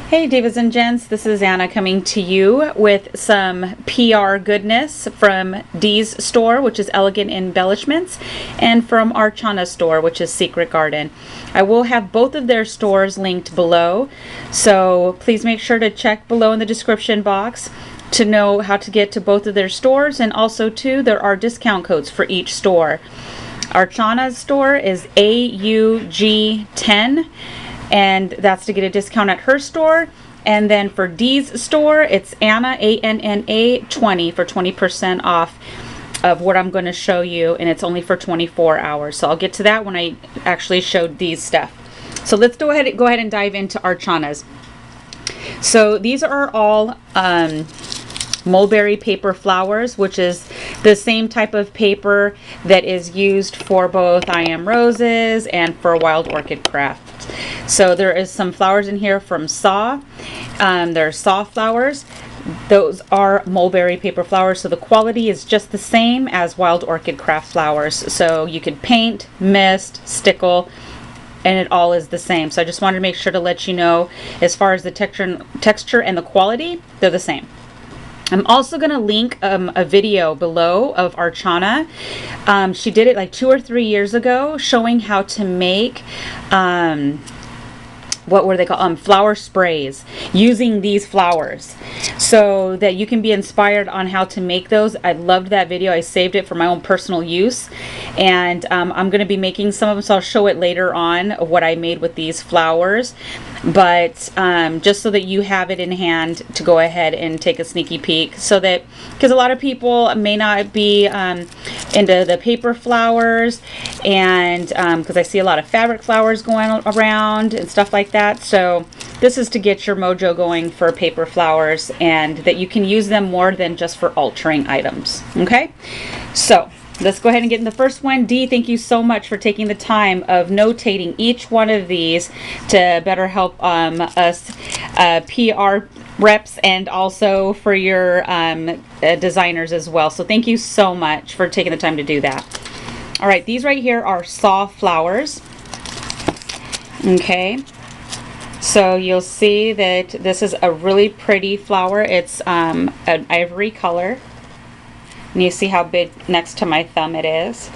Hey divas and gents, this is Anna coming to you with some PR goodness from Dee's store, which is Elegant Embellishments, and from Archana's store, which is Secret Garden. I will have both of their stores linked below, so please make sure to check below in the description box to know how to get to both of their stores, and also too, there are discount codes for each store. Archana's store is AUG10, and that's to get a discount at her store. And then for Dee's store, it's Anna, ANNA 20 for 20% off of what I'm going to show you, and it's only for 24 hours. So I'll get to that when I actually show Dee's stuff. So let's go ahead and dive into Archana's. So these are all mulberry paper flowers, which is the same type of paper that is used for both I Am Roses and for Wild Orchid Craft. So there is some flowers in here from Saw. They're Saw flowers. Those are mulberry paper flowers, so the quality is just the same as Wild Orchid Craft flowers. So you could paint, mist, stickle, and it all is the same. So I just wanted to make sure to let you know, as far as the texture and the quality, they're the same. I'm also going to link a video below of Archana. She did it like 2 or 3 years ago, showing how to make what were they called? Flower sprays using these flowers, so that you can be inspired on how to make those. I loved that video. I saved it for my own personal use, and I'm going to be making some of them, so I'll show it later on what I made with these flowers. But just so that you have it in hand to go ahead and take a sneaky peek, so that, because a lot of people may not be into the paper flowers, and because I see a lot of fabric flowers going around and stuff like that. So this is to get your mojo going for paper flowers, and that you can use them more than just for altering items. Okay, so let's go ahead and get in the first one. Dee, thank you so much for taking the time of notating each one of these to better help us PR reps, and also for your designers as well. So thank you so much for taking the time to do that. All right, these right here are Saw flowers. Okay, so you'll see that this is a really pretty flower. It's an ivory color. And you see how big next to my thumb it is.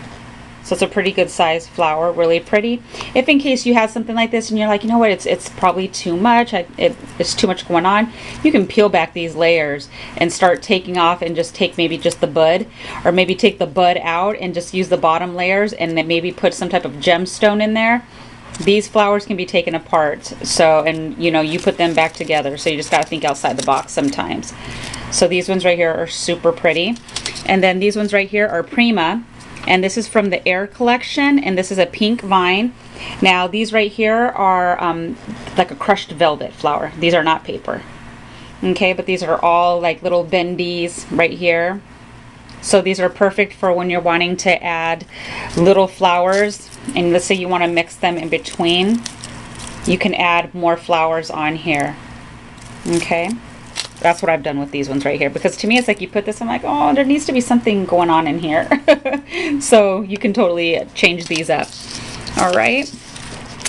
So it's a pretty good size flower, really pretty. If in case you have something like this and you're like, you know what, it's probably too much, it's too much going on, you can peel back these layers and start taking off, and just take maybe just the bud, or maybe take the bud out and just use the bottom layers, and then maybe put some type of gemstone in there. These flowers can be taken apart, so, and you know, you put them back together, so you just got to think outside the box sometimes. So these ones right here are super pretty. And then these ones right here are Prima, and this is from the Air collection, and this is a pink vine. Now these right here are like a crushed velvet flower. These are not paper. Okay, but these are all like little bendies right here. So these are perfect for when you're wanting to add little flowers, and let's say you want to mix them in between, you can add more flowers on here. Okay, that's what I've done with these ones right here, because to me it's like you put this, I'm like, oh, there needs to be something going on in here. So you can totally change these up. All right,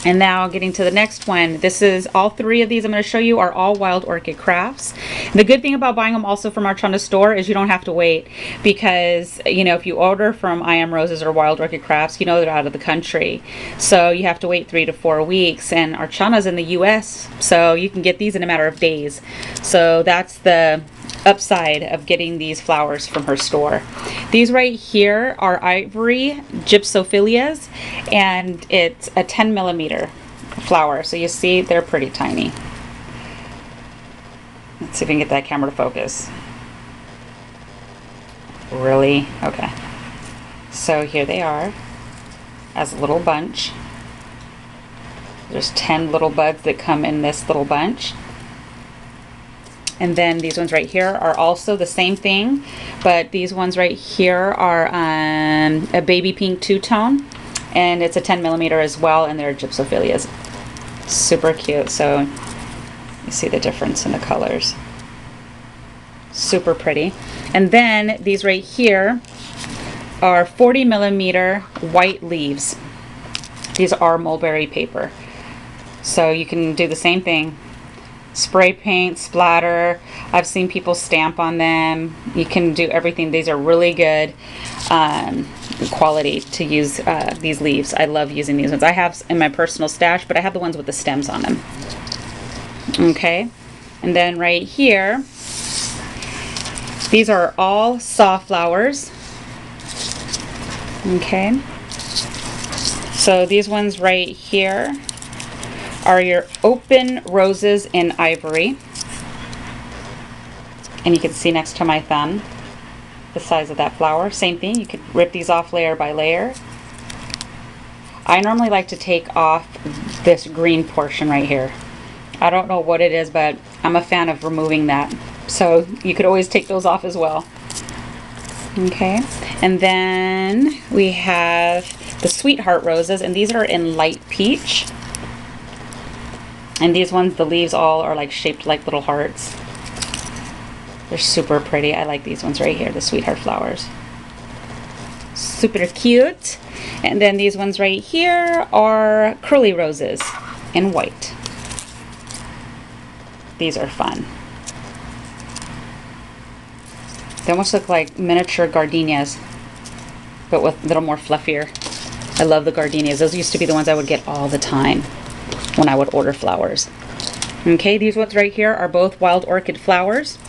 and now getting to the next one. This is all 3 of these I'm going to show you are all Wild Orchid Crafts. The good thing about buying them also from Archana's store is you don't have to wait, because you know, if you order from I Am Roses or Wild Orchid Crafts, you know they're out of the country, so you have to wait 3 to 4 weeks, and Archana's in the US, so you can get these in a matter of days. So that's the upside of getting these flowers from her store. These right here are Ivory Gypsophilias, and it's a 10mm flower, so you see they're pretty tiny. Let's see if we can get that camera to focus. Really? Okay. So here they are as a little bunch. There's 10 little buds that come in this little bunch. And then these ones right here are also the same thing, but these ones right here are a baby pink two-tone, and it's a 10mm as well, and they're Gypsophilias. Super cute. So you see the difference in the colors. Super pretty. And then these right here are 40mm white leaves. These are mulberry paper. So you can do the same thing. spray paint, splatter. I've seen people stamp on them. You can do everything. These are really good quality to use these leaves. I love using these ones. I have in my personal stash, but I have the ones with the stems on them. Okay, and then right here, these are all sawflowers. Okay, so these ones right here are your open roses in ivory. And you can see next to my thumb the size of that flower. Same thing, you could rip these off layer by layer. I normally like to take off this green portion right here. I don't know what it is, but I'm a fan of removing that. So you could always take those off as well. Okay, and then we have the Sweetheart roses, and these are in light peach. And these ones, the leaves all are like shaped like little hearts. They're super pretty. I like these ones right here, the Sweetheart flowers. Super cute. And then these ones right here are curly roses in white. These are fun. They almost look like miniature gardenias, but with a little more fluffier. I love the gardenias. Those used to be the ones I would get all the time when I would order flowers. Okay, these ones right here are both wild orchid flowers.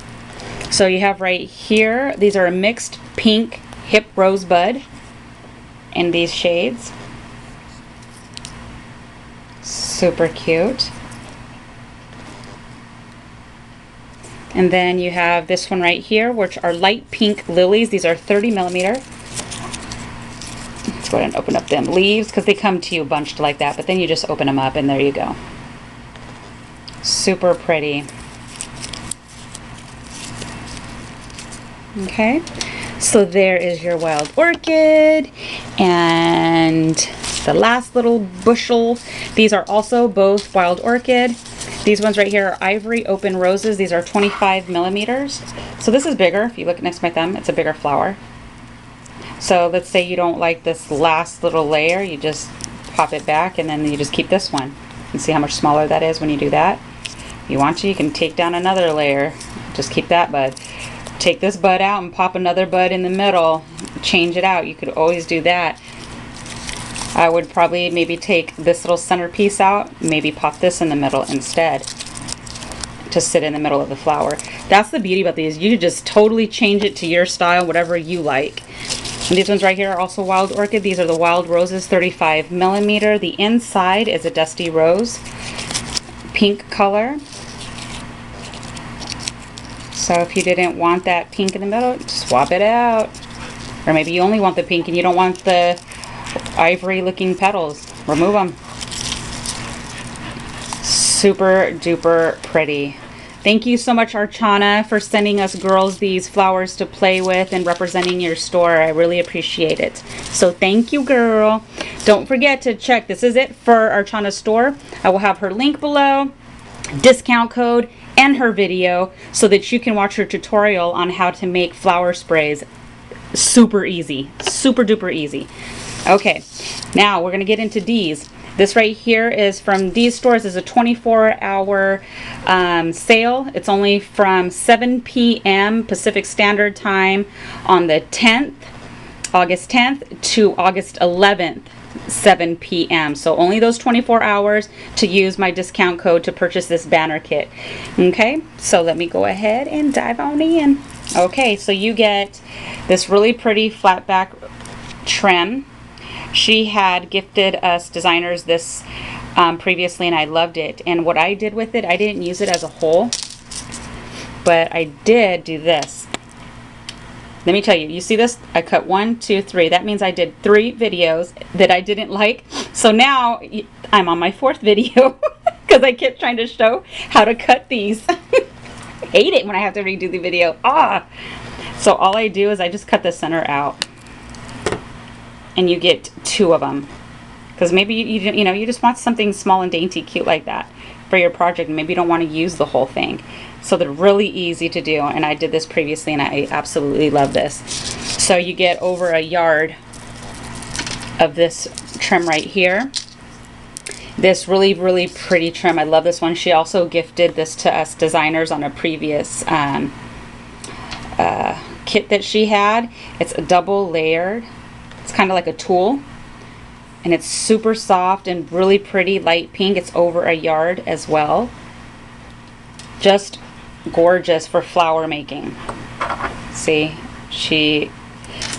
So you have right here, these are a mixed pink hip rosebud in these shades. Super cute. And then you have this one right here, which are light pink lilies. These are 30 millimeter. Let's go ahead and open up them leaves because they come to you bunched like that, but then you just open them up and there you go. Super pretty. Okay, so there is your wild orchid, and the last little bushel. These are also both wild orchid. These ones right here are ivory open roses. These are 25 millimeters. So this is bigger. If you look next to my thumb, it's a bigger flower. So let's say you don't like this last little layer, you just pop it back and then you just keep this one. And see how much smaller that is when you do that. If you want to, you can take down another layer. Just keep that bud. Take this bud out and pop another bud in the middle. Change it out. You could always do that. I would probably maybe take this little centerpiece out, maybe pop this in the middle instead to sit in the middle of the flower. That's the beauty about these. You just totally change it to your style, whatever you like. And these ones right here are also wild orchid. These are the wild roses, 35 millimeter. The inside is a dusty rose, pink color. So if you didn't want that pink in the middle, swap it out. Or maybe you only want the pink and you don't want the ivory looking petals. Remove them. Super duper pretty. Thank you so much, Archana, for sending us girls these flowers to play with and representing your store. I really appreciate it. So thank you, girl. Don't forget to check. This is it for Archana's store. I will have her link below, discount code, and her video so that you can watch her tutorial on how to make flower sprays. Super easy. Super duper easy. Okay, now we're going to get into D's. This right here is from D's Stores. Is a 24-hour sale. It's only from 7 p.m. Pacific Standard Time on the 10th, August 10th to August 11th, 7 p.m. So only those 24 hours to use my discount code to purchase this banner kit. Okay, so let me go ahead and dive on in. Okay, so you get this really pretty flat back trim. She had gifted us designers this previously and I loved it. And what I did with it, I didn't use it as a whole, but I did do this. Let me tell you, you see this? I cut 1, 2, 3. That means I did 3 videos that I didn't like. So now I'm on my 4th video because I kept trying to show how to cut these. I hate it when I have to redo the video. So all I do is I just cut the center out. And you get 2 of them, because maybe you know you just want something small and dainty, cute like that for your project. Maybe you don't want to use the whole thing, so they're really easy to do. And I did this previously, and I absolutely love this. So you get over a yard of this trim right here. this really, really pretty trim. I love this one. She also gifted this to us designers on a previous kit that she had. It's a double layered. It's kind of like a tulle. And it's super soft and really pretty light pink. It's over a yard as well. Just gorgeous for flower making. See, she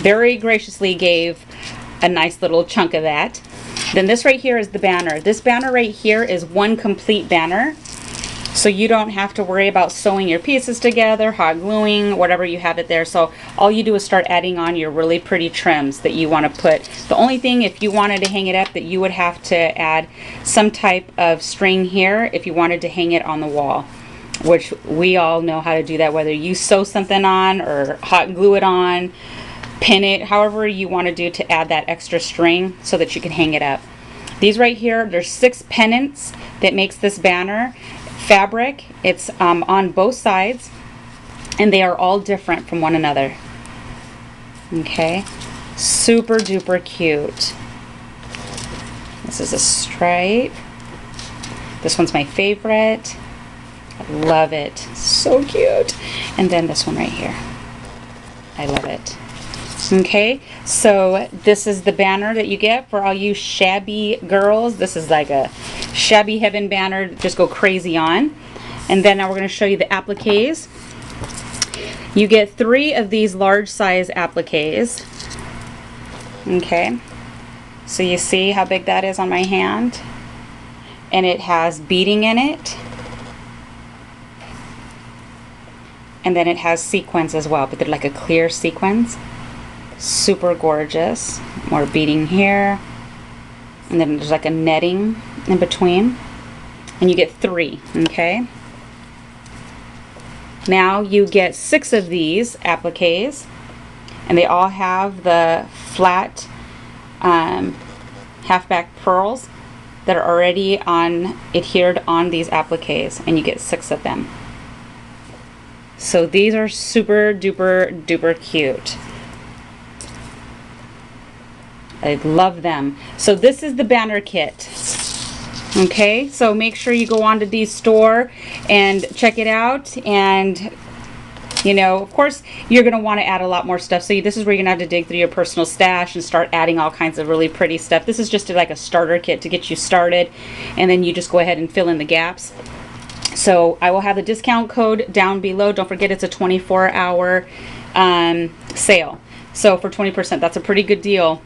very graciously gave a nice little chunk of that. Then this right here is the banner. This banner right here is one complete banner. So you don't have to worry about sewing your pieces together, hot gluing, whatever you have it there. So all you do is start adding on your really pretty trims that you want to put. The only thing, if you wanted to hang it up, that you would have to add some type of string here if you wanted to hang it on the wall, which we all know how to do that, whether you sew something on or hot glue it on, pin it, however you want to do to add that extra string so that you can hang it up. These right here, there's 6 pennants that makes this banner. Fabric, it's on both sides, and they are all different from one another. Okay, super duper cute. This is a stripe. This one's my favorite. I love it, so cute. And then this one right here, I love it. Okay, so this is the banner that you get for all you shabby girls. This is like a shabby heaven banner, just go crazy on. And then now we're going to show you the appliques. You get 3 of these large size appliques. Okay, so you see how big that is on my hand, and it has beading in it, and then it has sequins as well, but they're like a clear sequins. Super gorgeous. More beading here, and then there's like a netting in between, and you get 3. Okay, now you get 6 of these appliques, and they all have the flat halfback pearls that are already adhered on these appliques, and you get 6 of them. So these are super duper duper cute. I love them. So this is the banner kit. Okay, so make sure you go on to Dee's store and check it out. And you know, of course, you're going to want to add a lot more stuff. So this is where you're going to have to dig through your personal stash and start adding all kinds of really pretty stuff. This is just like a starter kit to get you started, and then you just go ahead and fill in the gaps. So I will have the discount code down below. Don't forget, it's a 24-hour sale. So for 20%, that's a pretty good deal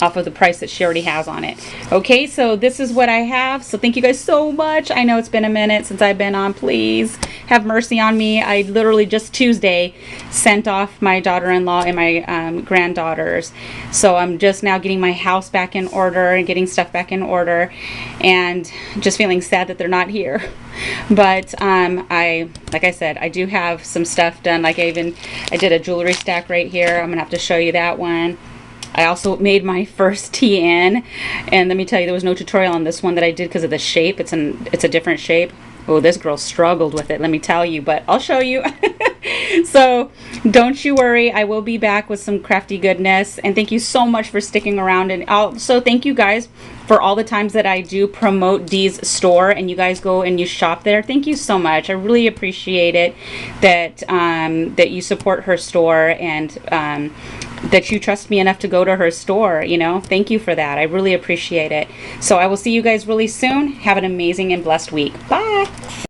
off of the price that she already has on it. Okay, so this is what I have. So thank you guys so much. I know it's been a minute since I've been on. Please have mercy on me. I literally just Tuesday sent off my daughter-in-law and my granddaughters. So I'm just now getting my house back in order and getting stuff back in order, and just feeling sad that they're not here. But like I said, I do have some stuff done. Like I did a jewelry stack right here. I'm gonna have to show you that one. I also made my first TN, and let me tell you, there was no tutorial on this one that I did because of the shape. It's a different shape. Oh, this girl struggled with it, let me tell you, but I'll show you. So don't you worry, I will be back with some crafty goodness. And thank you so much for sticking around. And also thank you guys for all the times that I do promote Dee's store and you guys go and you shop there. Thank you so much. I really appreciate it that you support her store, and that you trust me enough to go to her store. You know, thank you for that. I really appreciate it. So I will see you guys really soon. Have an amazing and blessed week. Bye.